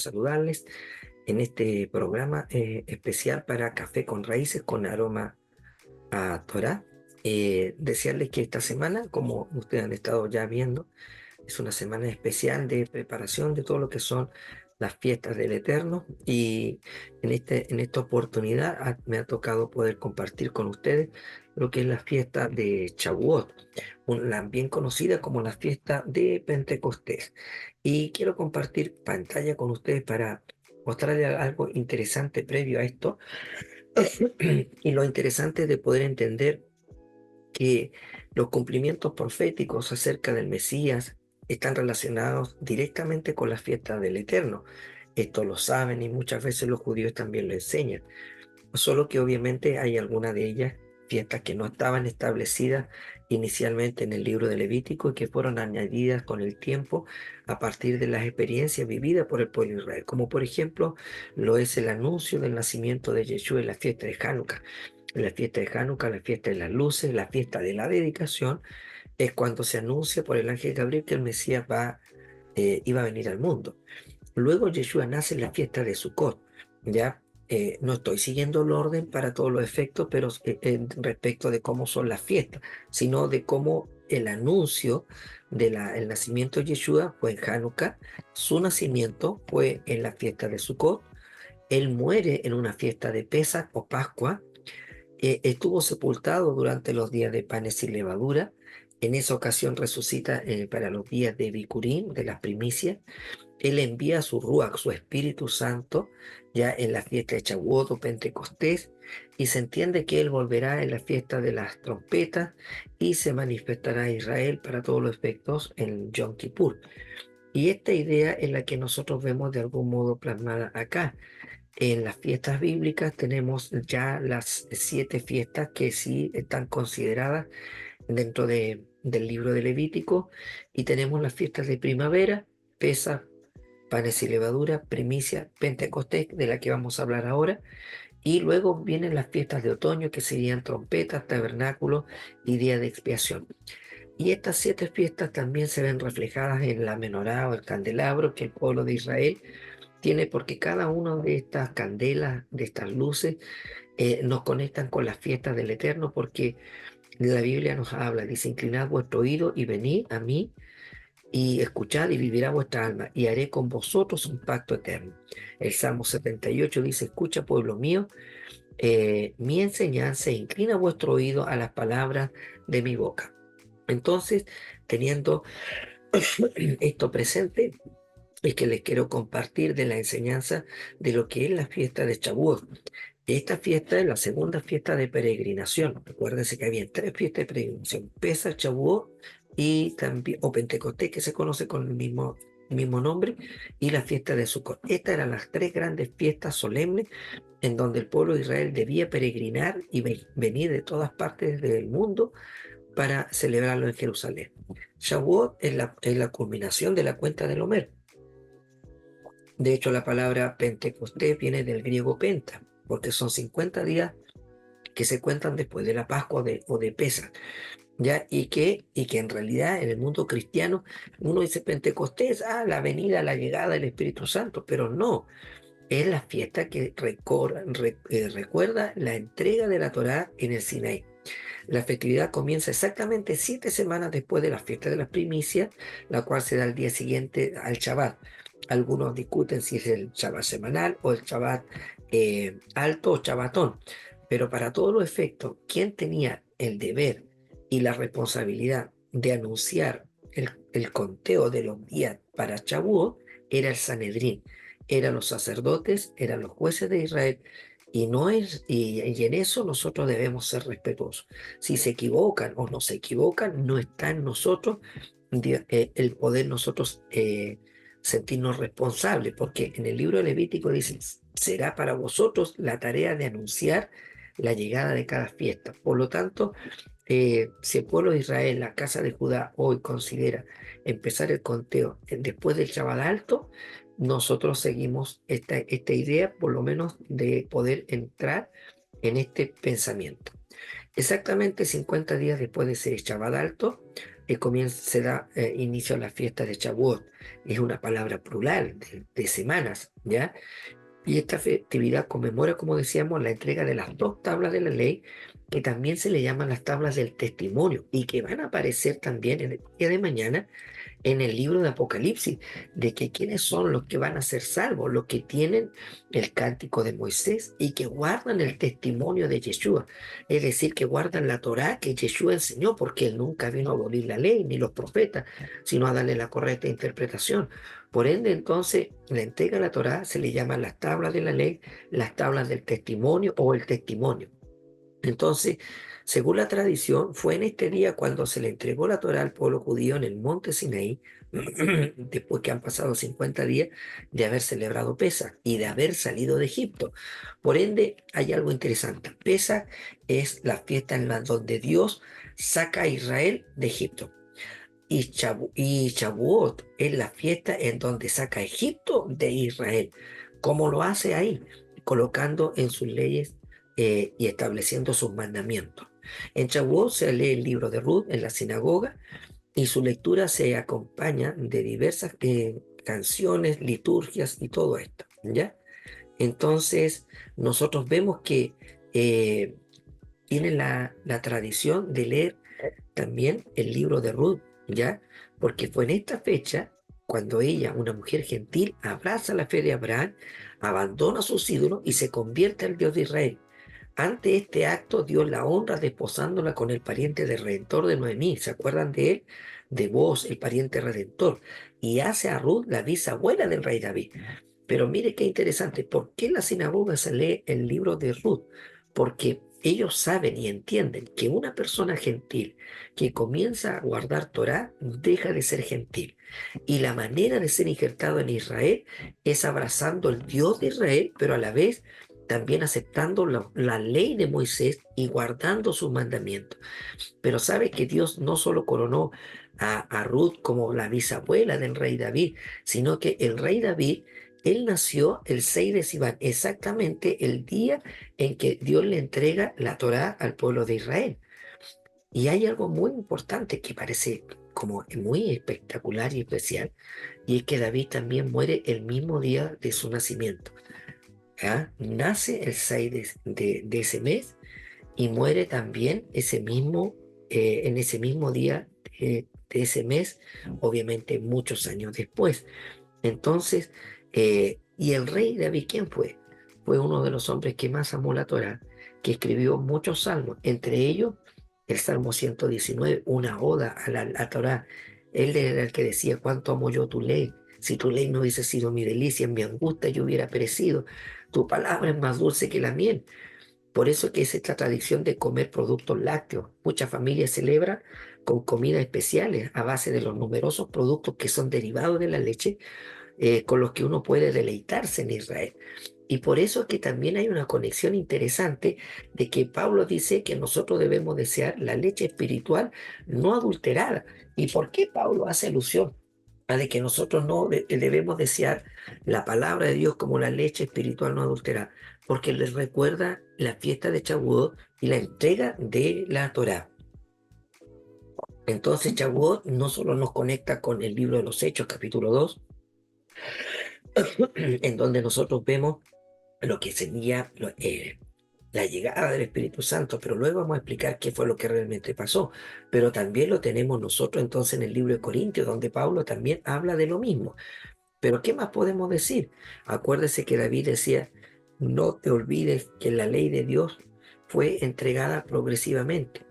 saludarles en este programa especial para Café con Raíces con aroma a Torá. Desearles que esta semana, como ustedes han estado ya viendo, es una semana especial de preparación de todo lo que son las fiestas del Eterno, y en esta oportunidad me ha tocado poder compartir con ustedes lo que es la fiesta de Shavuot, la bien conocida como la fiesta de Pentecostés. Y quiero compartir pantalla con ustedes para mostrarles algo interesante previo a esto. Y lo interesante de poder entender que los cumplimientos proféticos acerca del Mesías están relacionados directamente con las fiestas del Eterno. Esto lo saben y muchas veces los judíos también lo enseñan. Solo que obviamente hay algunas de ellas, fiestas que no estaban establecidas inicialmente en el libro de Levítico y que fueron añadidas con el tiempo a partir de las experiencias vividas por el pueblo de Israel, como por ejemplo lo es el anuncio del nacimiento de Yeshua en la fiesta de Hanukkah. En la fiesta de Hanukkah, la fiesta de las luces, la fiesta de la dedicación, es cuando se anuncia por el ángel Gabriel que el Mesías iba a venir al mundo. Luego Yeshua nace en la fiesta de Sukkot, ¿ya? No estoy siguiendo el orden para todos los efectos, pero respecto de cómo son las fiestas, sino de cómo el anuncio del nacimiento de Yeshua fue en Hanukkah, su nacimiento fue en la fiesta de Sukkot, él muere en una fiesta de Pesach o Pascua, estuvo sepultado durante los días de panes sin levadura, en esa ocasión resucita para los días de Bikurim, de las primicias. Él envía su Ruach, su Espíritu Santo, ya en la fiesta de Shavuot o Pentecostés, y se entiende que Él volverá en la fiesta de las trompetas y se manifestará a Israel para todos los efectos en Yom Kippur. Y esta idea es la que nosotros vemos de algún modo plasmada acá. En las fiestas bíblicas tenemos ya las 7 fiestas que sí están consideradas dentro del libro de Levítico, y tenemos las fiestas de primavera, Pesaj, panes y levadura, primicia, Pentecostés, de la que vamos a hablar ahora, y luego vienen las fiestas de otoño, que serían trompetas, tabernáculos y día de expiación. Y estas 7 fiestas también se ven reflejadas en la menorá o el candelabro que el pueblo de Israel tiene, porque cada una de estas candelas, de estas luces, nos conectan con las fiestas del Eterno, porque la Biblia nos habla, dice: inclinad vuestro oído y venid a mí y escuchad y vivirá vuestra alma, y haré con vosotros un pacto eterno. El Salmo 78 dice: escucha, pueblo mío, mi enseñanza, e inclina vuestro oído a las palabras de mi boca. Entonces, teniendo esto presente, es que les quiero compartir de la enseñanza de lo que es la fiesta de Shavuot. Esta fiesta es la segunda fiesta de peregrinación. Recuérdense que había 3 fiestas de peregrinación: Pesach, Shavuot y también, o Pentecostés, que se conoce con el mismo nombre, y la fiesta de Sukkot. Estas eran las 3 grandes fiestas solemnes en donde el pueblo de Israel debía peregrinar y venir de todas partes del mundo para celebrarlo en Jerusalén. Shavuot es la culminación de la cuenta del Omer. De hecho, la palabra Pentecostés viene del griego penta, porque son 50 días que se cuentan después de la Pascua o de Pesach, ¿ya? Y que en realidad en el mundo cristiano uno dice Pentecostés, la venida, la llegada del Espíritu Santo, pero no, es la fiesta que recuerda la entrega de la Torá en el Sinaí. La festividad comienza exactamente 7 semanas después de la fiesta de las primicias, la cual se da el día siguiente al Shabbat. Algunos discuten si es el Shabbat semanal o el Shabbat alto o Shabbatón, pero para todos los efectos, quien tenía el deber y la responsabilidad de anunciar el conteo de los días para Shavuot era el Sanedrín, eran los sacerdotes, eran los jueces de Israel. Y en eso nosotros debemos ser respetuosos. Si se equivocan o no se equivocan, no está en nosotros el poder nosotros sentirnos responsables, porque en el libro de Levítico dice: será para vosotros la tarea de anunciar la llegada de cada fiesta. Por lo tanto, si el pueblo de Israel, la casa de Judá, hoy considera empezar el conteo después del Shabbat alto, nosotros seguimos esta idea, por lo menos, de poder entrar en este pensamiento. Exactamente 50 días después de ese Shabbat alto, se da inicio a la fiesta de Shavuot. Es una palabra plural de semanas, ¿ya? Y esta festividad conmemora, como decíamos, la entrega de las dos tablas de la ley, que también se le llaman las tablas del testimonio, y que van a aparecer también en el día de mañana en el libro de Apocalipsis, de que quiénes son los que van a ser salvos, los que tienen el cántico de Moisés y que guardan el testimonio de Yeshua, es decir, que guardan la Torá que Yeshua enseñó, porque él nunca vino a abolir la ley ni los profetas, sino a darle la correcta interpretación. Por ende, entonces, la entrega de la Torá se le llama las tablas de la ley, las tablas del testimonio o el testimonio. Entonces, según la tradición, fue en este día cuando se le entregó la Torá al pueblo judío en el monte Sinaí, después que han pasado 50 días de haber celebrado Pesaj y de haber salido de Egipto. Por ende, hay algo interesante. Pesaj es la fiesta en la donde Dios saca a Israel de Egipto. Y Shavuot es la fiesta en donde saca a Egipto de Israel. ¿Cómo lo hace ahí? Colocando en sus leyes y estableciendo sus mandamientos. En Shavuot se lee el libro de Ruth en la sinagoga y su lectura se acompaña de diversas canciones, liturgias y todo esto, ¿ya? Entonces, nosotros vemos que eh, tienen la tradición de leer también el libro de Ruth, ¿ya? Porque fue en esta fecha cuando ella, una mujer gentil, abraza la fe de Abraham, abandona sus ídolos y se convierte al Dios de Israel. Ante este acto, Dios la honra desposándola con el pariente del Redentor de Noemí. ¿Se acuerdan de él? De Boaz, el pariente redentor. Y hace a Ruth la bisabuela del rey David. Pero mire qué interesante. ¿Por qué en la sinagoga se lee el libro de Ruth? Porque ellos saben y entienden que una persona gentil que comienza a guardar Torah deja de ser gentil. Y la manera de ser injertado en Israel es abrazando el Dios de Israel, pero a la vez también aceptando la ley de Moisés y guardando sus mandamientos. Pero sabe que Dios no solo coronó a Ruth como la bisabuela del rey David, sino que el rey David, él nació el 6 de Sivan, exactamente el día en que Dios le entrega la Torá al pueblo de Israel. Y hay algo muy importante que parece como muy espectacular y especial, y es que David también muere el mismo día de su nacimiento. ¿Ya? Nace el 6 de ese mes y muere también en ese mismo día de ese mes, obviamente muchos años después. Entonces, ¿y el rey David quién fue? Fue uno de los hombres que más amó la Torá, que escribió muchos salmos, entre ellos el Salmo 119, una oda a la Torá. Él era el que decía, cuánto amo yo tu ley. Si tu ley no hubiese sido mi delicia, en mi angustia yo hubiera perecido. Tu palabra es más dulce que la miel. Por eso que es esta tradición de comer productos lácteos. Muchas familias celebran con comidas especiales a base de los numerosos productos que son derivados de la leche, con los que uno puede deleitarse en Israel. Y por eso es que también hay una conexión interesante de que Pablo dice que nosotros debemos desear la leche espiritual no adulterada. ¿Y por qué Pablo hace alusión a de que nosotros no debemos desear la palabra de Dios como la leche espiritual no adulterada? Porque les recuerda la fiesta de Shavuot y la entrega de la Torá. Entonces Shavuot no solo nos conecta con el libro de los Hechos, capítulo 2, en donde nosotros vemos lo que sería la llegada del Espíritu Santo, pero luego vamos a explicar qué fue lo que realmente pasó. Pero también lo tenemos nosotros entonces en el libro de Corintios, donde Pablo también habla de lo mismo. Pero ¿qué más podemos decir? Acuérdese que David decía, no te olvides que la ley de Dios fue entregada progresivamente.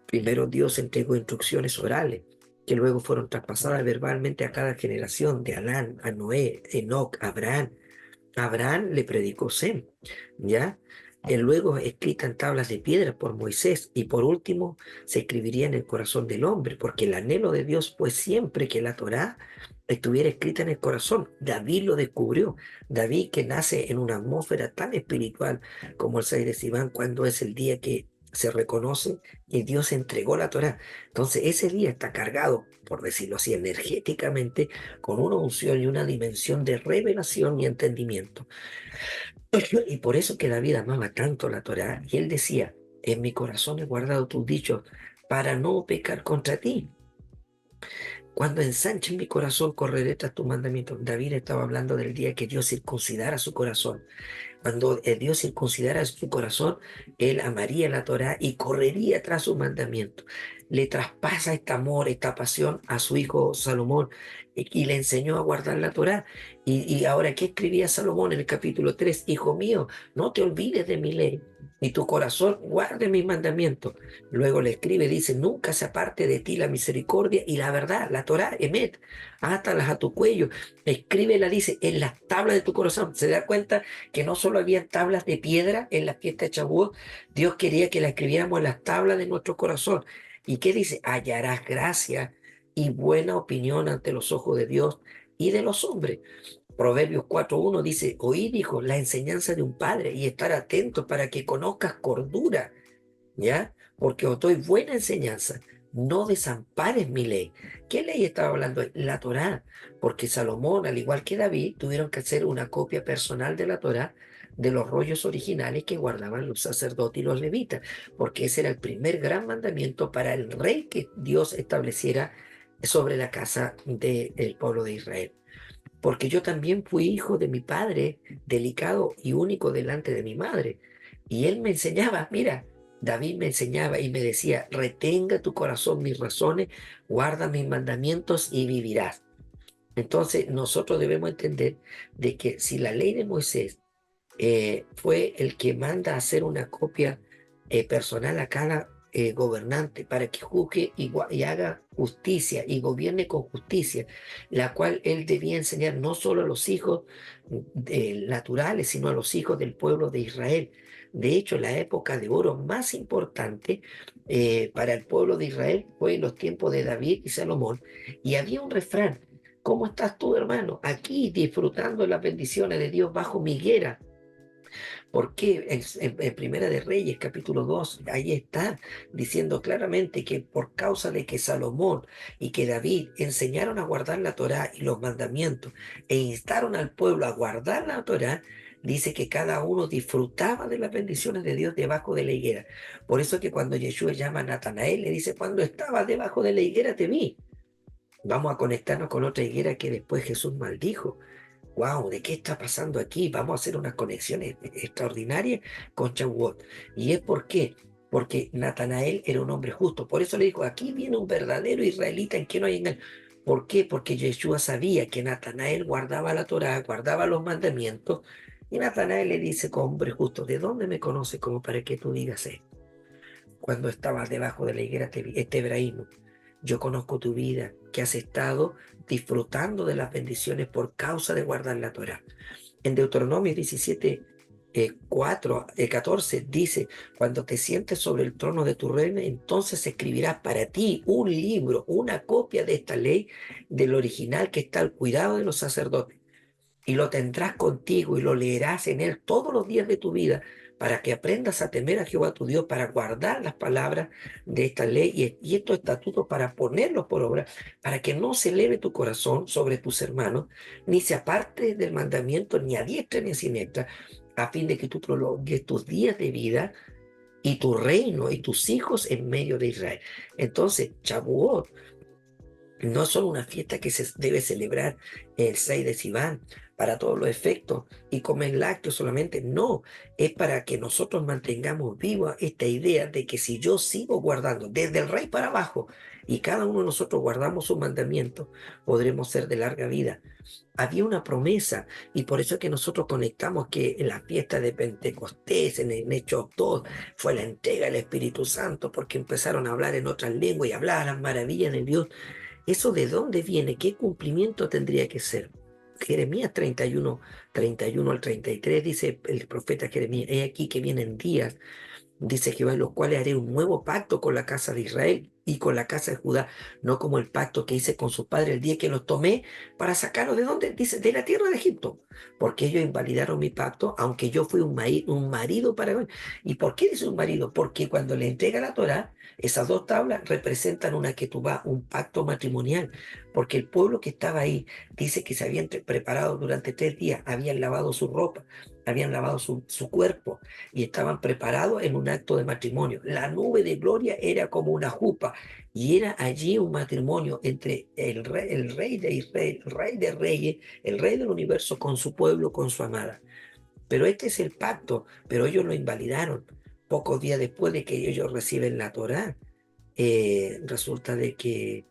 Primero Dios entregó instrucciones orales, que luego fueron traspasadas verbalmente a cada generación, de Adán a Noé, Enoc, Abraham. Abraham le predicó Sem, ¿ya? Luego escrita en tablas de piedra por Moisés y por último se escribiría en el corazón del hombre, porque el anhelo de Dios fue siempre que la Torá estuviera escrita en el corazón. David lo descubrió. David, que nace en una atmósfera tan espiritual como el 6 de Sivan, cuando es el día que se reconoce que Dios entregó la Torá. Entonces ese día está cargado, por decirlo así, energéticamente, con una unción y una dimensión de revelación y entendimiento. Y por eso que David amaba tanto la Torá, y él decía, en mi corazón he guardado tus dichos para no pecar contra ti. Cuando ensanchen mi corazón, correré tras tu mandamiento. David estaba hablando del día que Dios circuncidara su corazón. Cuando Dios circuncidara su corazón, él amaría la Torá y correría tras su mandamiento. Le traspasa este amor, esta pasión a su hijo Salomón y le enseñó a guardar la Torá. Y ahora, ¿qué escribía Salomón en el capítulo 3? Hijo mío, no te olvides de mi ley y tu corazón guarde mis mandamientos. Luego le escribe, dice, nunca se aparte de ti la misericordia y la verdad, la Torá, emet, átalas a tu cuello. Escríbela, dice, en las tablas de tu corazón. ¿Se da cuenta que no solo había tablas de piedra en la fiesta de Shavuot? Dios quería que la escribiéramos en las tablas de nuestro corazón. ¿Y qué dice? Hallarás gracia y buena opinión ante los ojos de Dios y de los hombres. Proverbios 4:1 dice, oíd, hijo, la enseñanza de un padre y estar atentos para que conozcas cordura, ¿ya? Porque os doy buena enseñanza. No desampares mi ley. ¿Qué ley estaba hablando ahí? La Torá. Porque Salomón, al igual que David, tuvieron que hacer una copia personal de la Torá, de los rollos originales que guardaban los sacerdotes y los levitas. Porque ese era el primer gran mandamiento para el rey que Dios estableciera sobre la casa del pueblo de Israel. Porque yo también fui hijo de mi padre, delicado y único delante de mi madre. Y él me enseñaba, mira, David me enseñaba y me decía, retenga tu corazón mis razones, guarda mis mandamientos y vivirás. Entonces nosotros debemos entender de que si la ley de Moisés fue el que manda a hacer una copia personal a cada gobernante para que juzgue y haga justicia y gobierne con justicia, la cual él debía enseñar no solo a los hijos naturales, sino a los hijos del pueblo de Israel. De hecho, la época de oro más importante para el pueblo de Israel fue en los tiempos de David y Salomón, y había un refrán. ¿Cómo estás tú, hermano? Aquí disfrutando de las bendiciones de Dios bajo mi higuera. ¿Por qué? En Primera de Reyes, capítulo 2 ahí está diciendo claramente que por causa de que Salomón y que David enseñaron a guardar la Torá y los mandamientos e instaron al pueblo a guardar la Torá, dice que cada uno disfrutaba de las bendiciones de Dios debajo de la higuera. Por eso que cuando Yeshua llama a Natanael, le dice, cuando estabas debajo de la higuera te vi. Vamos a conectarnos con otra higuera que después Jesús maldijo. Wow, ¿de qué está pasando aquí? Vamos a hacer unas conexiones extraordinarias con Shavuot. ¿Y es por qué? Porque Natanael era un hombre justo. Por eso le dijo, aquí viene un verdadero israelita en que no hay engaño. ¿Por qué? Porque Yeshua sabía que Natanael guardaba la Torá, guardaba los mandamientos. Y Natanael le dice, como hombre justo, ¿de dónde me conoces como para que tú digas esto? Cuando estabas debajo de la higuera este hebraísmo. Yo conozco tu vida, que has estado disfrutando de las bendiciones por causa de guardar la Torá. En Deuteronomio 17, 14 dice, cuando te sientes sobre el trono de tu reino, entonces escribirás para ti un libro, una copia de esta ley del original que está al cuidado de los sacerdotes y lo tendrás contigo y lo leerás en él todos los días de tu vida para que aprendas a temer a Jehová tu Dios, para guardar las palabras de esta ley y estos estatutos para ponerlos por obra, para que no se eleve tu corazón sobre tus hermanos, ni se aparte del mandamiento ni a diestra ni a siniestra, a fin de que tú prolongues tus días de vida y tu reino y tus hijos en medio de Israel. Entonces, Shavuot no es solo una fiesta que se debe celebrar el 6 de Sivan para todos los efectos y comer lácteos solamente, no, es para que nosotros mantengamos viva esta idea de que si yo sigo guardando desde el rey para abajo y cada uno de nosotros guardamos sus mandamientos, podremos ser de larga vida. Había una promesa y por eso es que nosotros conectamos que en la fiesta de Pentecostés, en Hechos 2, fue la entrega del Espíritu Santo porque empezaron a hablar en otras lenguas y hablar las maravillas de Dios. ¿Eso de dónde viene? ¿Qué cumplimiento tendría que ser? Jeremías 31 al 33 dice el profeta Jeremías, he aquí que vienen días, dice Jehová, en los cuales haré un nuevo pacto con la casa de Israel y con la casa de Judá, no como el pacto que hice con sus padres el día que los tomé para sacarlos de dónde, dice, de la tierra de Egipto, porque ellos invalidaron mi pacto, aunque yo fui un marido para ellos. ¿Y por qué dice un marido? Porque cuando le entrega la Torá, esas dos tablas representan una ketubá, un pacto matrimonial, porque el pueblo que estaba ahí dice que se habían preparado durante 3 días, habían lavado su ropa, habían lavado su cuerpo y estaban preparados en un acto de matrimonio. La nube de gloria era como una jupa, Y era allí un matrimonio entre el rey de Israel, el rey de reyes, el rey del universo con su pueblo, con su amada. Pero este es el pacto, pero ellos lo invalidaron. Pocos días después de que ellos reciben la Torá, resulta de que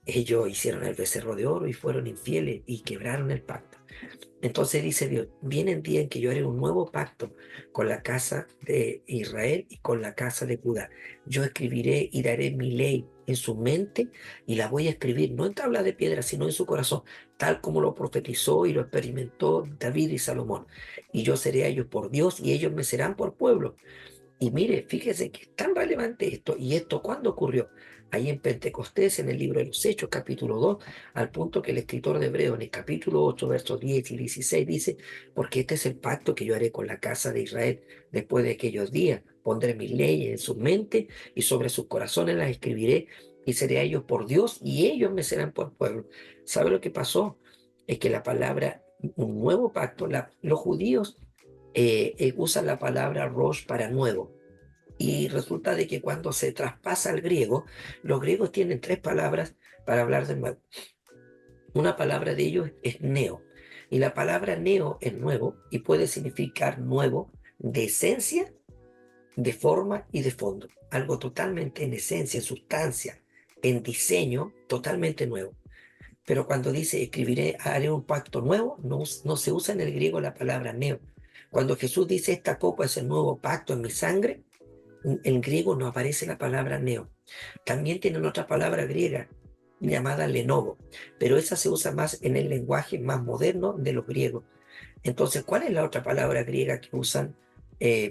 ellos hicieron el becerro de oro y fueron infieles y quebraron el pacto. Entonces dice Dios, viene el día en que yo haré un nuevo pacto con la casa de Israel y con la casa de Judá. Yo escribiré y daré mi ley en su mente y la voy a escribir no en tabla de piedra, sino en su corazón, tal como lo profetizó y lo experimentó David y Salomón. Y yo seré a ellos por Dios y ellos me serán por pueblo. Y mire, fíjese que es tan relevante esto. ¿Y esto cuándo ocurrió? Ahí en Pentecostés, en el libro de los Hechos, capítulo 2, al punto que el escritor de Hebreo en el capítulo 8, versos 10 y 16 dice, porque este es el pacto que yo haré con la casa de Israel después de aquellos días. Pondré mis leyes en su mente y sobre sus corazones las escribiré y seré a ellos por Dios y ellos me serán por pueblo. ¿Sabe lo que pasó? Es que la palabra, un nuevo pacto, los judíos usan la palabra rosh para nuevo. Y resulta de que cuando se traspasa al griego, los griegos tienen tres palabras para hablar de nuevo. Una palabra de ellos es neo. Y la palabra neo es nuevo y puede significar nuevo de esencia, de forma y de fondo. Algo totalmente en esencia, en sustancia, en diseño, totalmente nuevo. Pero cuando dice escribiré, haré un pacto nuevo, no se usa en el griego la palabra neo. Cuando Jesús dice esta copa es el nuevo pacto en mi sangre, en griego no aparece la palabra neo. También tienen otra palabra griega llamada lenovo, pero esa se usa más en el lenguaje más moderno de los griegos. Entonces, ¿cuál es la otra palabra griega que usan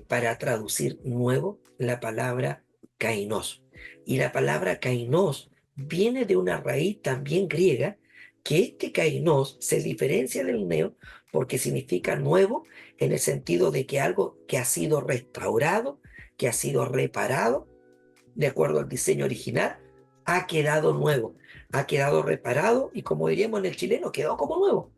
para traducir nuevo? La palabra kainos. Y la palabra kainos viene de una raíz también griega, que este kainos se diferencia del neo porque significa nuevo en el sentido de que algo que ha sido restaurado, que ha sido reparado, de acuerdo al diseño original, ha quedado nuevo, ha quedado reparado y como diríamos en el chileno, quedó como nuevo.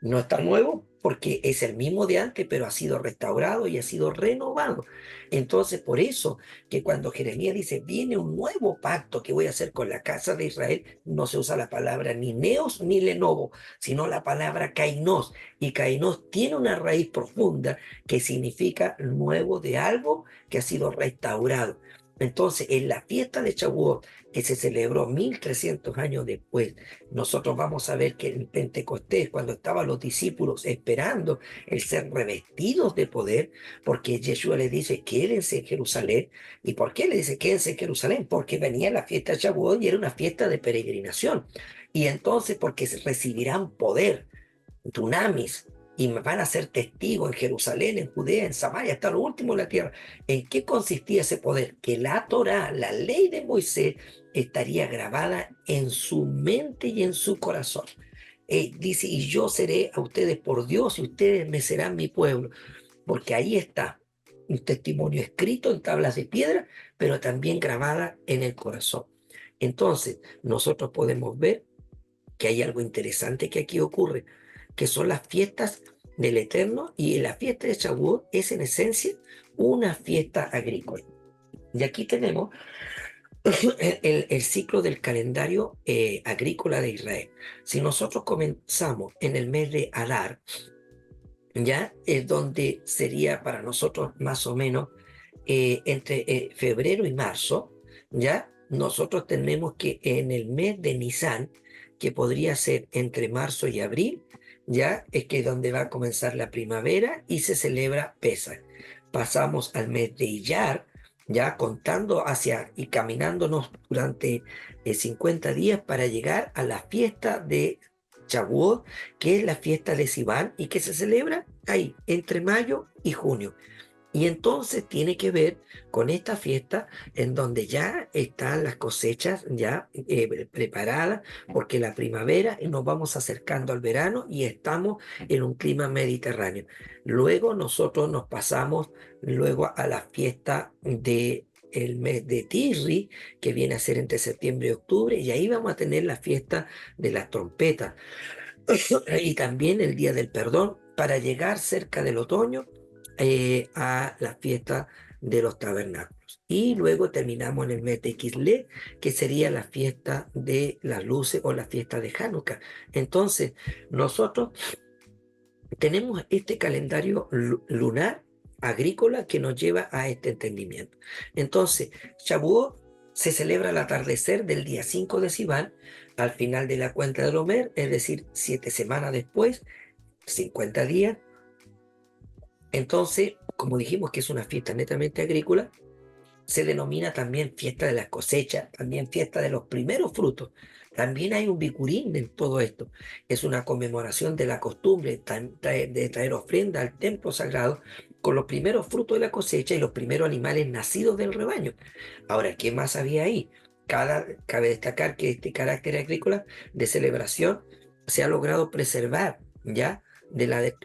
No está nuevo porque es el mismo de antes, pero ha sido restaurado y ha sido renovado. Entonces, por eso que cuando Jeremías dice, viene un nuevo pacto que voy a hacer con la casa de Israel, no se usa la palabra ni neos ni lenovo, sino la palabra kainos. Y kainos tiene una raíz profunda que significa nuevo de algo que ha sido restaurado. Entonces, en la fiesta de Shavuot, que se celebró 1300 años después, nosotros vamos a ver que en Pentecostés, cuando estaban los discípulos esperando el ser revestidos de poder, porque Yeshua les dice, quédense en Jerusalén. ¿Y por qué le dice, quédense en Jerusalén? Porque venía la fiesta de Shavuot y era una fiesta de peregrinación. Y entonces, porque recibirán poder, dunamis, y me van a ser testigos en Jerusalén, en Judea, en Samaria, hasta lo último de la tierra. ¿En qué consistía ese poder? Que la Torá, la ley de Moisés, estaría grabada en su mente y en su corazón. Dice, y yo seré a ustedes por Dios y ustedes me serán mi pueblo, porque ahí está un testimonio escrito en tablas de piedra, pero también grabada en el corazón. Entonces, nosotros podemos ver que hay algo interesante que aquí ocurre, que son las fiestas del Eterno, y la fiesta de Shavuot es en esencia una fiesta agrícola. Y aquí tenemos el ciclo del calendario agrícola de Israel. Si nosotros comenzamos en el mes de Adar, ya es donde sería para nosotros más o menos entre febrero y marzo, ya nosotros tenemos que en el mes de Nisan, que podría ser entre marzo y abril, ya es que es donde va a comenzar la primavera y se celebra Pesach. Pasamos al mes de Iyar, ya contando hacia y caminándonos durante 50 días para llegar a la fiesta de Shavuot, que es la fiesta de Sivan y que se celebra ahí, entre mayo y junio. Y entonces tiene que ver con esta fiesta en donde ya están las cosechas ya preparadas, porque la primavera y nos vamos acercando al verano y estamos en un clima mediterráneo. Luego nosotros nos pasamos luego a la fiesta de el mes de Tirri, que viene a ser entre septiembre y octubre, y ahí vamos a tener la fiesta de las trompetas y también el Día del Perdón para llegar cerca del otoño a la fiesta de los tabernáculos. y luego terminamos en el mes de Kislev, que sería la fiesta de las luces o la fiesta de Hanukkah. Entonces, nosotros tenemos este calendario lunar agrícola que nos lleva a este entendimiento. Entonces, Shavuot se celebra al atardecer del día 5 de Sivan, al final de la cuenta del Omer, es decir, 7 semanas después, 50 días. Entonces, como dijimos que es una fiesta netamente agrícola, se denomina también fiesta de las cosechas, también fiesta de los primeros frutos. También hay un bicurín en todo esto. Es una conmemoración de la costumbre de traer ofrenda al templo sagrado con los primeros frutos de la cosecha y los primeros animales nacidos del rebaño. Ahora, ¿qué más había ahí? Cabe destacar que este carácter agrícola de celebración se ha logrado preservar, ¿ya?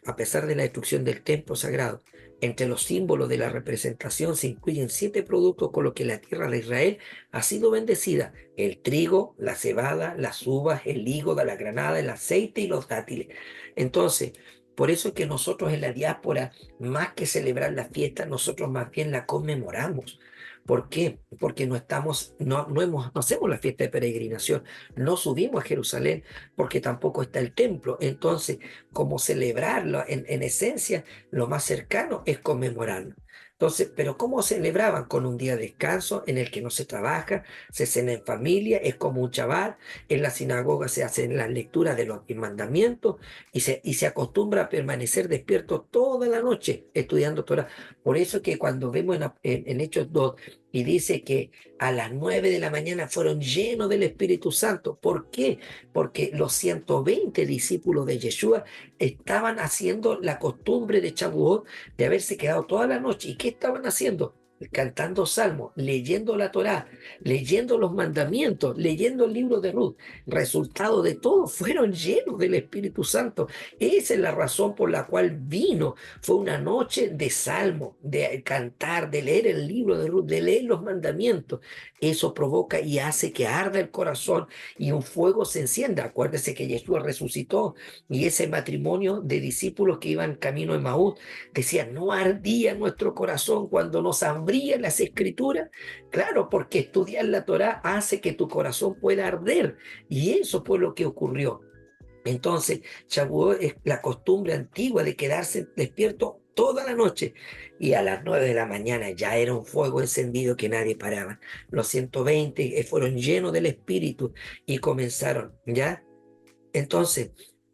A pesar de la destrucción del templo sagrado. Entre los símbolos de la representación se incluyen 7 productos con los que la tierra de Israel ha sido bendecida: el trigo, la cebada, las uvas, el higo, la granada, el aceite y los dátiles. Entonces, por eso es que nosotros en la diáspora, más que celebrar la fiesta, nosotros más bien la conmemoramos. ¿Por qué? Porque no hacemos la fiesta de peregrinación, no subimos a Jerusalén porque tampoco está el templo. Entonces, como celebrarlo en esencia, lo más cercano es conmemorarlo. Entonces, pero ¿cómo celebraban? Con un día de descanso en el que no se trabaja, se cena en familia, es como un Shabbat. En la sinagoga se hacen las lecturas de los 10 mandamientos y se acostumbra a permanecer despierto toda la noche estudiando Torah. Por eso que cuando vemos en Hechos 2 y dice que a las 9 de la mañana fueron llenos del Espíritu Santo. ¿Por qué? Porque los 120 discípulos de Yeshua estaban haciendo la costumbre de Shavuot de haberse quedado toda la noche. ¿Y qué estaban haciendo? Cantando salmos, leyendo la Torá, leyendo los mandamientos, leyendo el libro de Ruth. Resultado de todo, fueron llenos del Espíritu Santo. Esa es la razón por la cual vino. Fue una noche de salmo, de cantar, de leer el libro de Ruth, de leer los mandamientos. Eso provoca y hace que arda el corazón y un fuego se encienda. Acuérdese que Jesús resucitó y ese matrimonio de discípulos que iban camino de Maús decían: no ardía nuestro corazón cuando nos abrían las escrituras. Claro, porque estudiar la Torá hace que tu corazón pueda arder, y eso fue lo que ocurrió. Entonces, Shavuot es la costumbre antigua de quedarse despierto toda la noche, y a las 9 de la mañana ya era un fuego encendido que nadie paraba. Los 120 fueron llenos del Espíritu y comenzaron, ¿ya? Entonces,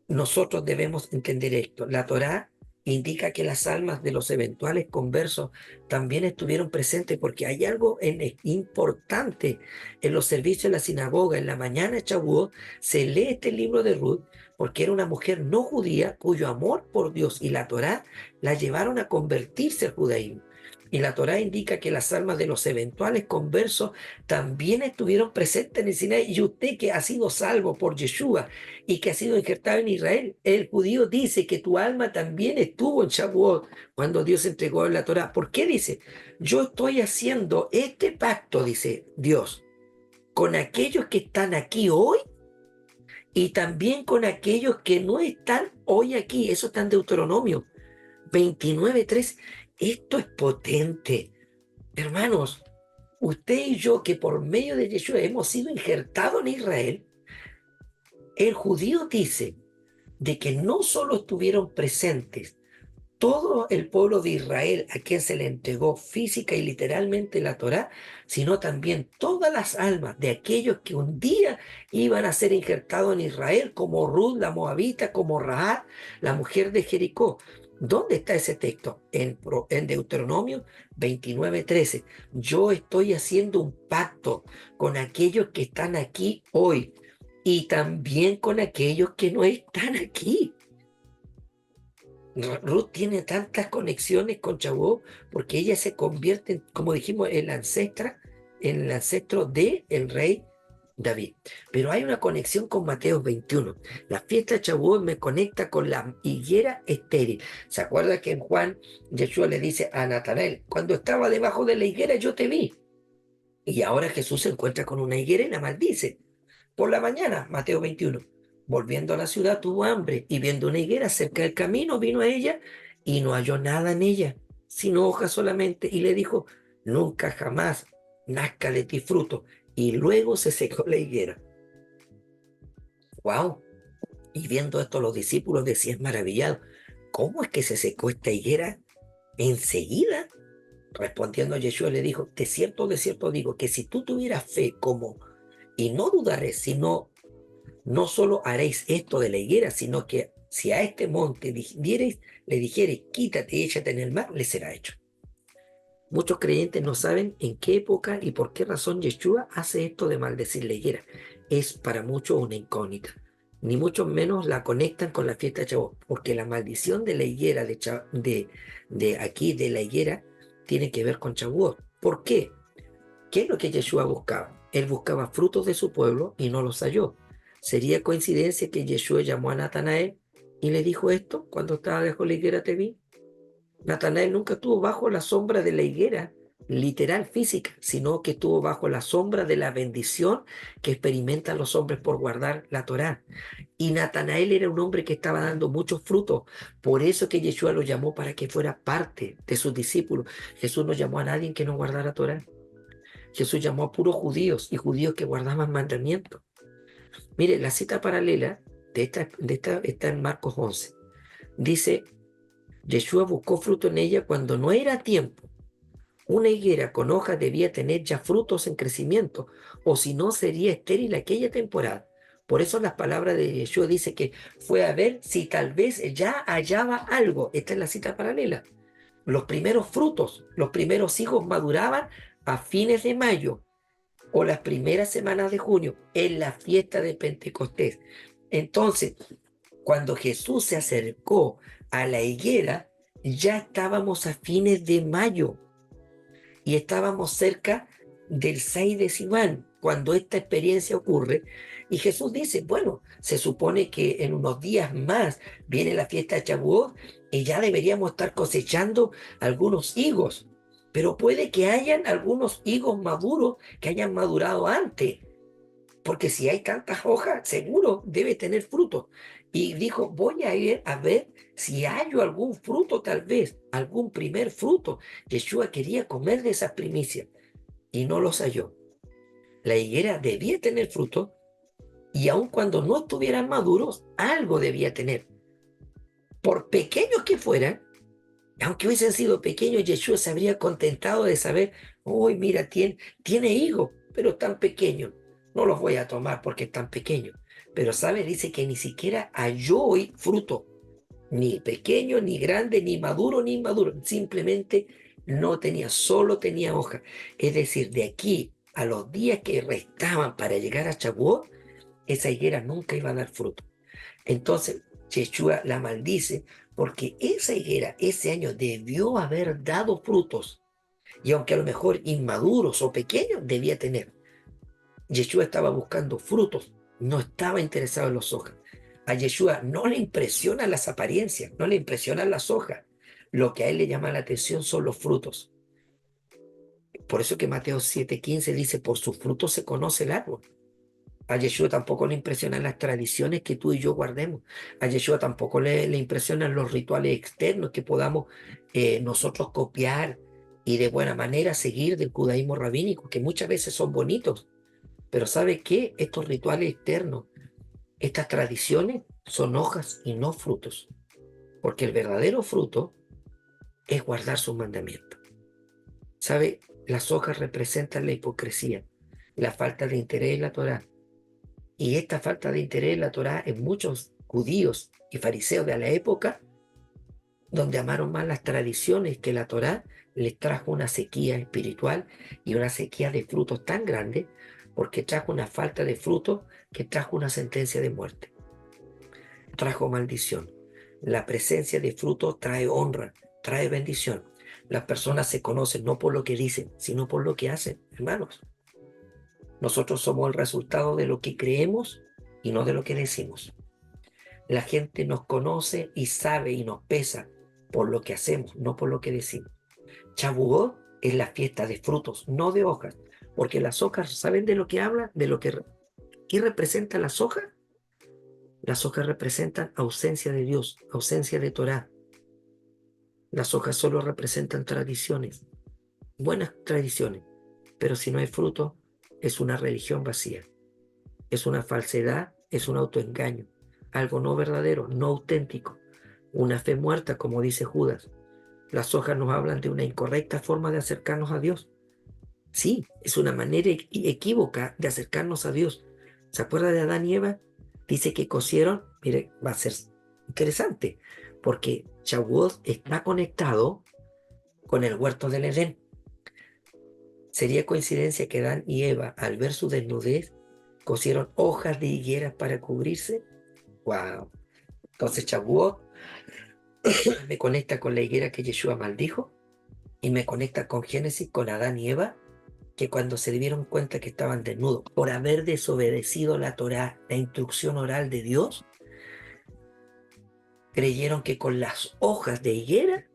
nosotros debemos entender esto. La Torá indica que las almas de los eventuales conversos también estuvieron presentes, porque hay algo importante en los servicios de la sinagoga. En la mañana de Shavuot se lee este libro de Ruth, porque era una mujer no judía cuyo amor por Dios y la Torá la llevaron a convertirse al judaísmo. Y la Torá indica que las almas de los eventuales conversos también estuvieron presentes en el Sinaí. Y usted, que ha sido salvo por Yeshua y que ha sido injertado en Israel, el judío dice que tu alma también estuvo en Shavuot cuando Dios entregó la Torá. ¿Por qué dice? Yo estoy haciendo este pacto, dice Dios, con aquellos que están aquí hoy y también con aquellos que no están hoy aquí. Eso está en Deuteronomio 29:3. Esto es potente. Hermanos, usted y yo, que por medio de Yeshua hemos sido injertados en Israel, el judío dice de que no solo estuvieron presentes todo el pueblo de Israel a quien se le entregó física y literalmente la Torá, sino también todas las almas de aquellos que un día iban a ser injertados en Israel, como Ruth la Moabita, como Rahab, la mujer de Jericó. ¿Dónde está ese texto? En Deuteronomio 29:13. Yo estoy haciendo un pacto con aquellos que están aquí hoy y también con aquellos que no están aquí. Ruth tiene tantas conexiones con Shavuot porque ella se convierte, como dijimos, en el ancestro del rey David. Pero hay una conexión con Mateo 21. La fiesta de Shavuot me conecta con la higuera estéril. ¿Se acuerda que en Juan, Yeshua le dice a Natanael: cuando estaba debajo de la higuera yo te vi? Y ahora Jesús se encuentra con una higuera y la maldice. Por la mañana, Mateo 21, volviendo a la ciudad, tuvo hambre y viendo una higuera cerca del camino, vino a ella y no halló nada en ella, sino hojas solamente, y le dijo: nunca jamás nazca de ti fruto. Y luego se secó la higuera. ¡Wow! Y viendo esto los discípulos decían maravillados, ¿cómo es que se secó esta higuera enseguida? Respondiendo a Yeshua le dijo, de cierto digo, que si tú tuvieras fe como, y no dudares, sino, no solo haréis esto de la higuera, sino que si a este monte le dijeres, quítate y échate en el mar, le será hecho. Muchos creyentes no saben en qué época y por qué razón Yeshua hace esto de maldecir la higuera. Es para muchos una incógnita. Ni mucho menos la conectan con la fiesta de Shavuot, porque la maldición de la higuera de aquí, de la higuera, tiene que ver con Shavuot. ¿Por qué? ¿Qué es lo que Yeshua buscaba? Él buscaba frutos de su pueblo y no los halló. ¿Sería coincidencia que Yeshua llamó a Natanael y le dijo esto cuando estaba bajo la higuera te vi? Natanael nunca estuvo bajo la sombra de la higuera, literal, física, sino que estuvo bajo la sombra de la bendición que experimentan los hombres por guardar la Torá. Y Natanael era un hombre que estaba dando muchos frutos. Por eso que Yeshua lo llamó para que fuera parte de sus discípulos. Jesús no llamó a nadie que no guardara Torá. Jesús llamó a puros judíos y judíos que guardaban mandamientos. Mire, la cita paralela de esta está en Marcos 11. Dice, Yeshua buscó fruto en ella cuando no era tiempo. Una higuera con hojas debía tener ya frutos en crecimiento, o si no sería estéril aquella temporada. Por eso las palabras de Yeshua dice que fue a ver si tal vez ya hallaba algo. Esta es la cita paralela. Los primeros frutos, los primeros higos maduraban a fines de mayo o las primeras semanas de junio en la fiesta de Pentecostés. Entonces, cuando Jesús se acercó a la higuera, ya estábamos a fines de mayo y estábamos cerca del 6 de Sivan, cuando esta experiencia ocurre. Y Jesús dice, bueno, se supone que en unos días más viene la fiesta de Shavuot y ya deberíamos estar cosechando algunos higos. Pero puede que hayan algunos higos maduros que hayan madurado antes, porque si hay tantas hojas, seguro debe tener fruto. Y dijo, voy a ir a ver si hallo algún fruto, tal vez, algún primer fruto. Yeshua quería comer de esas primicias y no los halló. La higuera debía tener fruto y aun cuando no estuvieran maduros, algo debía tener. Por pequeños que fueran, aunque hubiesen sido pequeños, Yeshua se habría contentado de saber, uy, mira, tiene higos, pero están pequeños. No los voy a tomar porque están pequeños. Pero, ¿sabe? Dice que ni siquiera halló hoy fruto, ni pequeño, ni grande, ni maduro, ni inmaduro. Simplemente no tenía, solo tenía hoja. Es decir, de aquí a los días que restaban para llegar a Shavuot, esa higuera nunca iba a dar fruto. Entonces, Yeshua la maldice porque esa higuera ese año debió haber dado frutos. Y aunque a lo mejor inmaduros o pequeños, debía tener. Yeshua estaba buscando frutos, no estaba interesado en las hojas. A Yeshua no le impresionan las apariencias, no le impresionan las hojas. Lo que a él le llama la atención son los frutos. Por eso que Mateo 7:15 dice, por sus frutos se conoce el árbol. A Yeshua tampoco le impresionan las tradiciones que tú y yo guardemos. A Yeshua tampoco le impresionan los rituales externos que podamos nosotros copiar y de buena manera seguir del judaísmo rabínico, que muchas veces son bonitos. Pero ¿sabe qué? Estos rituales externos, estas tradiciones son hojas y no frutos. Porque el verdadero fruto es guardar sus mandamientos. ¿Sabe? Las hojas representan la hipocresía, la falta de interés en la Torá. Y esta falta de interés en la Torá en muchos judíos y fariseos de la época, donde amaron más las tradiciones que la Torá, les trajo una sequía espiritual y una sequía de frutos tan grande, porque trajo una falta de frutos que trajo una sentencia de muerte, trajo maldición. La presencia de frutos trae honra, trae bendición. Las personas se conocen no por lo que dicen, sino por lo que hacen, hermanos. Nosotros somos el resultado de lo que creemos y no de lo que decimos. La gente nos conoce y sabe y nos pesa por lo que hacemos, no por lo que decimos. Shavuot es la fiesta de frutos, no de hojas, porque las hojas, ¿saben de lo que habla? ¿Qué representan las hojas? Las hojas representan ausencia de Dios, ausencia de Torá. Las hojas solo representan tradiciones buenas tradiciones, pero si no hay fruto, es una religión vacía, es una falsedad, es un autoengaño, algo no verdadero, no auténtico, una fe muerta, como dice Judas. Las hojas nos hablan de una incorrecta forma de acercarnos a Dios. Sí, es una manera equívoca de acercarnos a Dios. ¿Se acuerda de Adán y Eva? Dice que cosieron, mire, va a ser interesante, porque Shavuot está conectado con el huerto del Edén. ¿Sería coincidencia que Adán y Eva, al ver su desnudez, cosieron hojas de higueras para cubrirse? ¡Wow! Entonces Shavuot me conecta con la higuera que Yeshua maldijo y me conecta con Génesis, con Adán y Eva, que cuando se dieron cuenta que estaban desnudos por haber desobedecido la Torá, la instrucción oral de Dios, creyeron que con las hojas de higuera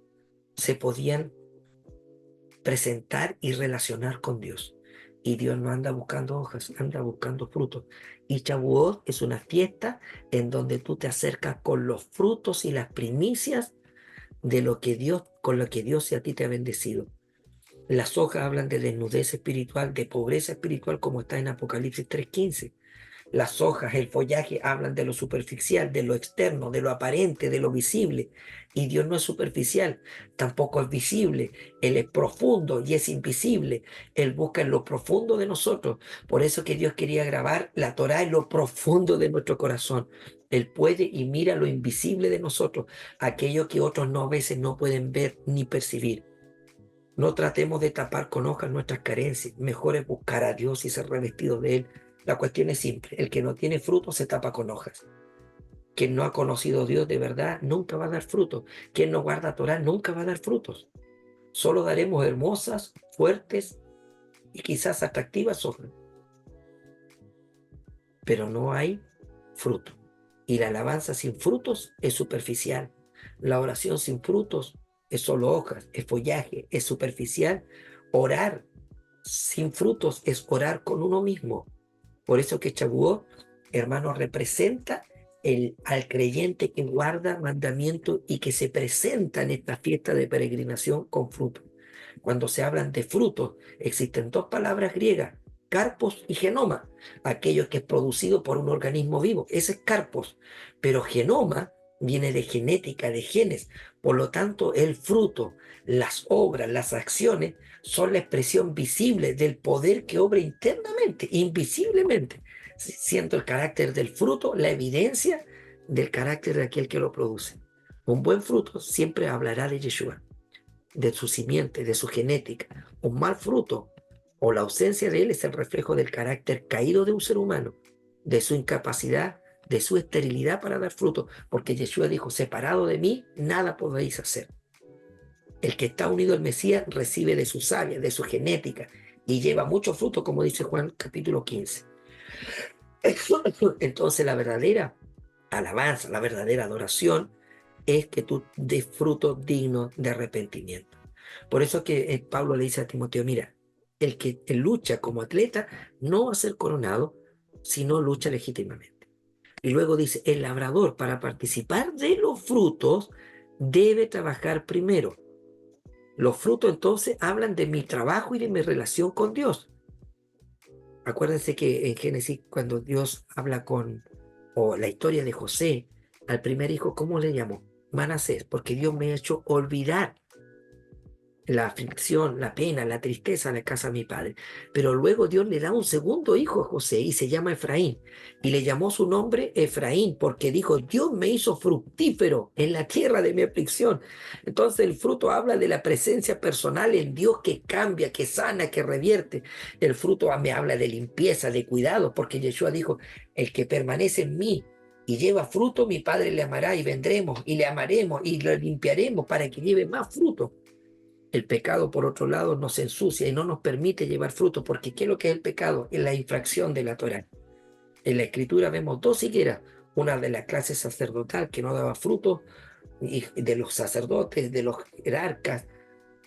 se podían presentar y relacionar con Dios. Y Dios no anda buscando hojas, anda buscando frutos. Y Shavuot es una fiesta en donde tú te acercas con los frutos y las primicias de lo que Dios, con lo que Dios y a ti te ha bendecido. Las hojas hablan de desnudez espiritual, de pobreza espiritual, como está en Apocalipsis 3:15. Las hojas, el follaje hablan de lo superficial, de lo externo, de lo aparente, de lo visible. Y Dios no es superficial, tampoco es visible. Él es profundo y es invisible. Él busca en lo profundo de nosotros. Por eso que Dios quería grabar la Torá en lo profundo de nuestro corazón. Él puede y mira lo invisible de nosotros, aquello que otros no a veces no pueden ver ni percibir. No tratemos de tapar con hojas nuestras carencias. Mejor es buscar a Dios y ser revestido de Él. La cuestión es simple. El que no tiene fruto se tapa con hojas. Quien no ha conocido a Dios de verdad nunca va a dar fruto. Quien no guarda Torah nunca va a dar frutos. Solo daremos hermosas, fuertes y quizás atractivas hojas. Pero no hay fruto. Y la alabanza sin frutos es superficial. La oración sin frutos es solo hojas, es follaje, es superficial. Orar sin frutos es orar con uno mismo. Por eso que Shavuot, hermano, representa al creyente que guarda mandamientos y que se presenta en esta fiesta de peregrinación con fruto. Cuando se hablan de frutos, existen dos palabras griegas, carpos y genoma. Aquello que es producido por un organismo vivo, ese es carpos. Pero genoma viene de genética, de genes. Por lo tanto, el fruto, las obras, las acciones son la expresión visible del poder que obra internamente, invisiblemente, siendo el carácter del fruto la evidencia del carácter de aquel que lo produce. Un buen fruto siempre hablará de Yeshua, de su simiente, de su genética. Un mal fruto o la ausencia de él es el reflejo del carácter caído de un ser humano, de su incapacidad, de su esterilidad para dar fruto, porque Yeshua dijo, separado de mí, nada podéis hacer. El que está unido al Mesías recibe de su savia, de su genética, y lleva mucho fruto, como dice Juan capítulo 15. Entonces la verdadera alabanza, la verdadera adoración es que tú des fruto digno de arrepentimiento. Por eso que Pablo le dice a Timoteo, mira, el que lucha como atleta no va a ser coronado si no lucha legítimamente. Y luego dice, el labrador para participar de los frutos debe trabajar primero. Los frutos entonces hablan de mi trabajo y de mi relación con Dios. Acuérdense que en Génesis, cuando Dios habla o la historia de José, al primer hijo, ¿cómo le llamó? Manasés, porque Dios me ha hecho olvidar la aflicción, la pena, la tristeza en la casa de mi padre. Pero luego Dios le da un segundo hijo a José y se llama Efraín. Y le llamó su nombre Efraín porque dijo, Dios me hizo fructífero en la tierra de mi aflicción. Entonces el fruto habla de la presencia personal en Dios que cambia, que sana, que revierte. El fruto me habla de limpieza, de cuidado, porque Yeshua dijo, el que permanece en mí y lleva fruto, mi Padre le amará y vendremos y le amaremos y lo limpiaremos para que lleve más fruto. El pecado, por otro lado, nos ensucia y no nos permite llevar fruto, porque ¿qué es lo que es el pecado? Es la infracción de la Torá. En la Escritura vemos dos higueras, una de la clase sacerdotal que no daba fruto, y de los sacerdotes, de los jerarcas,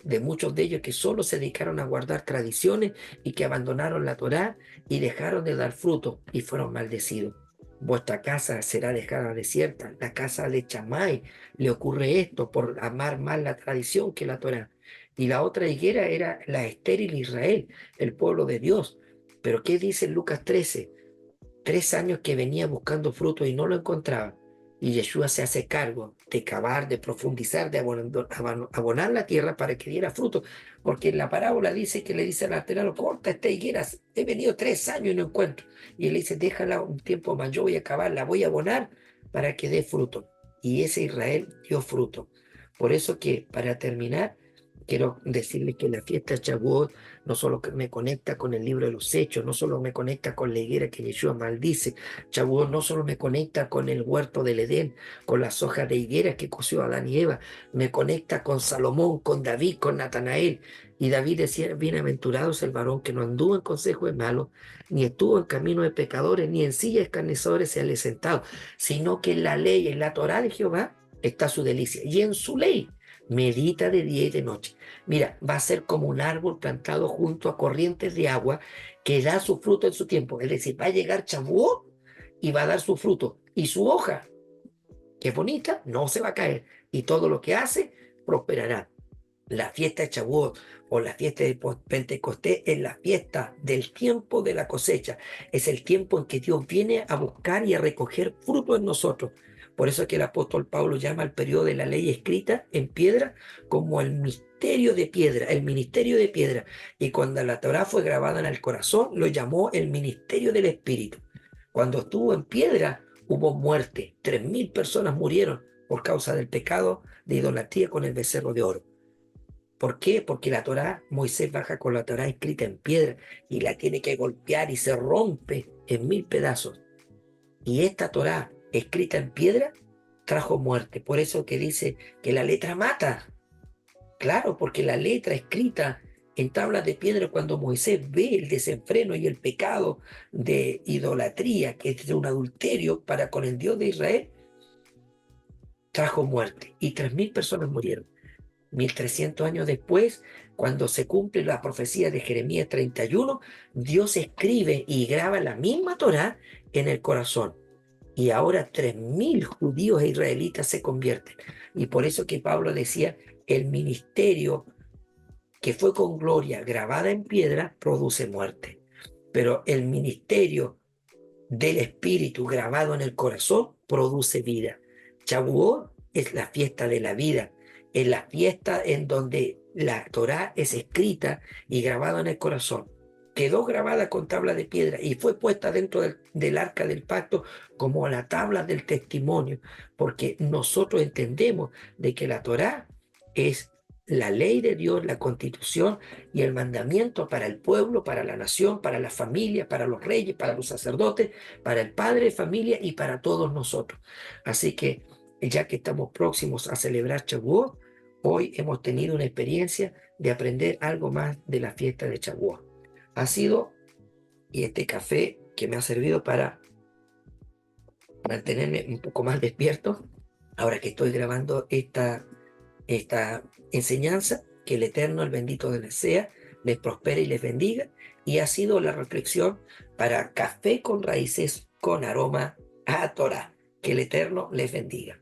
de muchos de ellos que solo se dedicaron a guardar tradiciones y que abandonaron la Torá y dejaron de dar fruto y fueron maldecidos. vuestra casa será dejada desierta. La casa de Chamai le ocurre esto por amar más la tradición que la Torá. Y la otra higuera era la estéril Israel, el pueblo de Dios. Pero ¿qué dice Lucas 13? 3 años que venía buscando fruto y no lo encontraba. Y Yeshua se hace cargo de cavar, de profundizar, de abonar la tierra para que diera fruto. Porque en la parábola dice que le dice al artesano, corta esta higuera, he venido 3 años y no encuentro. Y él dice, déjala un tiempo más, yo voy a cavarla, voy a abonar para que dé fruto. Y ese Israel dio fruto. Por eso que, para terminar, quiero decirle que la fiesta de Shavuot no solo que me conecta con el libro de los Hechos, no solo me conecta con la higuera que Yeshua maldice, Shavuot no solo me conecta con el huerto del Edén, con las hojas de higuera que coció Adán y Eva, me conecta con Salomón, con David, con Natanael. Y David decía, bienaventurado es el varón que no anduvo en consejo de malos, ni estuvo en camino de pecadores, ni en silla de escarnecedores se ha sentado, sino que en la ley, en la Torá de Jehová, está su delicia, y en su ley medita de día y de noche. Mira, va a ser como un árbol plantado junto a corrientes de agua que da su fruto en su tiempo. Es decir, va a llegar Shavuot y va a dar su fruto. Y su hoja, que es bonita, no se va a caer. Y todo lo que hace prosperará. La fiesta de Shavuot o la fiesta de Pentecostés es la fiesta del tiempo de la cosecha. Es el tiempo en que Dios viene a buscar y a recoger fruto en nosotros. Por eso es que el apóstol Pablo llama al periodo de la ley escrita en piedra como el misterio de piedra, el ministerio de piedra. Y cuando la Torá fue grabada en el corazón, lo llamó el ministerio del Espíritu. Cuando estuvo en piedra, hubo muerte. 3.000 personas murieron por causa del pecado de idolatría con el becerro de oro. ¿Por qué? Porque la Torá, Moisés baja con la Torá escrita en piedra y la tiene que golpear y se rompe en 1.000 pedazos. Y esta Torá escrita en piedra trajo muerte. Por eso que dice que la letra mata. Claro, porque la letra escrita en tablas de piedra, cuando Moisés ve el desenfreno y el pecado de idolatría, que es de un adulterio para con el Dios de Israel, trajo muerte y 3.000 personas murieron. 1.300 años después, cuando se cumple la profecía de Jeremías 31, Dios escribe y graba la misma Torá en el corazón. Y ahora 3.000 judíos e israelitas se convierten. Y por eso que Pablo decía, el ministerio que fue con gloria grabada en piedra produce muerte. Pero el ministerio del Espíritu grabado en el corazón produce vida. Shavuot es la fiesta de la vida, es la fiesta en donde la Torá es escrita y grabada en el corazón. Quedó grabada con tabla de piedra y fue puesta dentro del arca del pacto como la tabla del testimonio, porque nosotros entendemos de que la Torá es la ley de Dios, la constitución y el mandamiento para el pueblo, para la nación, para la familia, para los reyes, para los sacerdotes, para el padre de familia y para todos nosotros. Así que ya que estamos próximos a celebrar Shavuot, hoy hemos tenido una experiencia de aprender algo más de la fiesta de Shavuot. Ha sido, y este café que me ha servido para mantenerme un poco más despierto, ahora que estoy grabando esta enseñanza, que el Eterno, el bendito de les sea, les prospere y les bendiga. Y ha sido la reflexión para café con raíces con aroma a Torah. Que el Eterno les bendiga.